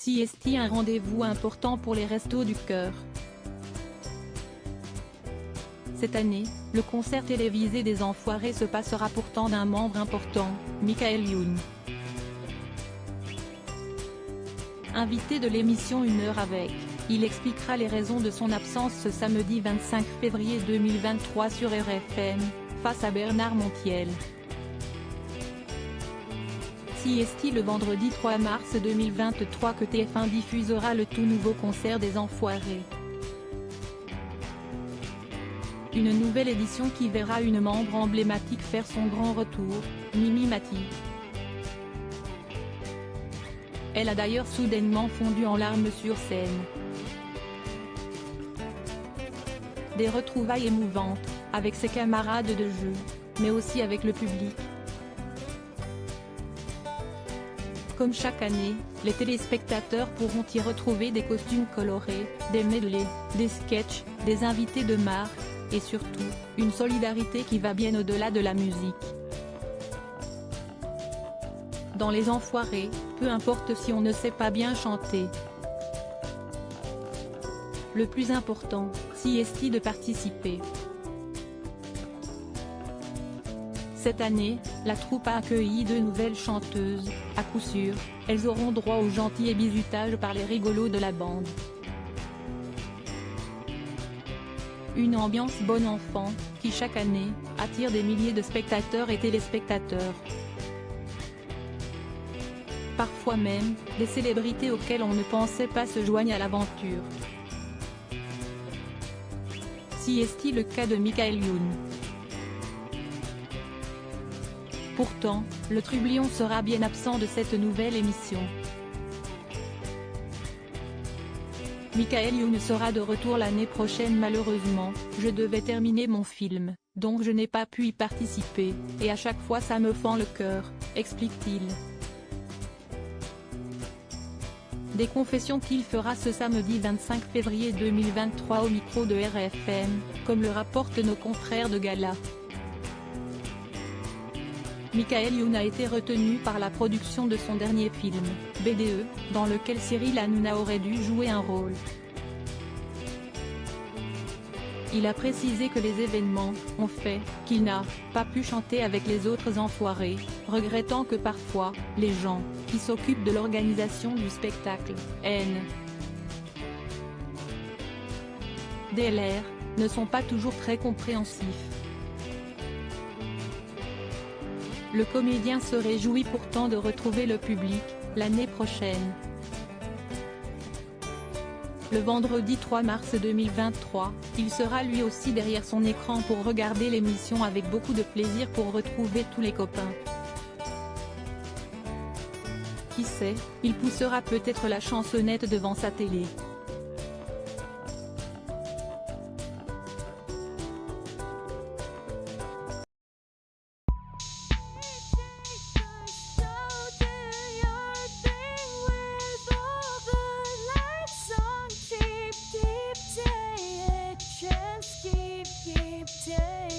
CST, un rendez-vous important pour les Restos du Cœur. Cette année, le concert télévisé des Enfoirés se passera pourtant d'un membre important, Michael Youn. Invité de l'émission Une heure avec, il expliquera les raisons de son absence ce samedi 25 février 2023 sur RFM, face à Bernard Montiel. CST le vendredi 3 mars 2023 que TF1 diffusera le tout nouveau concert des Enfoirés. Une nouvelle édition qui verra une membre emblématique faire son grand retour, Mimi Mati. Elle a d'ailleurs soudainement fondu en larmes sur scène. Des retrouvailles émouvantes, avec ses camarades de jeu, mais aussi avec le public. Comme chaque année, les téléspectateurs pourront y retrouver des costumes colorés, des medleys, des sketchs, des invités de marque, et surtout, une solidarité qui va bien au-delà de la musique. Dans les Enfoirés, peu importe si on ne sait pas bien chanter. Le plus important, CST de participer. Cette année, la troupe a accueilli 2 nouvelles chanteuses, à coup sûr, elles auront droit au gentil et bizutage par les rigolos de la bande. Une ambiance bon enfant, qui chaque année, attire des milliers de spectateurs et téléspectateurs. Parfois même, des célébrités auxquelles on ne pensait pas se joignent à l'aventure. CST le cas de Michael Youn. Pourtant, le trublion sera bien absent de cette nouvelle émission. Michael Youn sera de retour l'année prochaine. Malheureusement, je devais terminer mon film, donc je n'ai pas pu y participer, et à chaque fois ça me fend le cœur, explique-t-il. Des confessions qu'il fera ce samedi 25 février 2023 au micro de RFM, comme le rapportent nos confrères de Gala. Michael Youn a été retenu par la production de son dernier film, BDE, dans lequel Cyril Hanouna aurait dû jouer un rôle. Il a précisé que les événements ont fait qu'il n'a pas pu chanter avec les autres Enfoirés, regrettant que parfois, les gens qui s'occupent de l'organisation du spectacle, DLR, ne sont pas toujours très compréhensifs. Le comédien se réjouit pourtant de retrouver le public, l'année prochaine. Le vendredi 3 mars 2023, il sera lui aussi derrière son écran pour regarder l'émission avec beaucoup de plaisir pour retrouver tous les copains. Qui sait, il poussera peut-être la chansonnette devant sa télé. Keep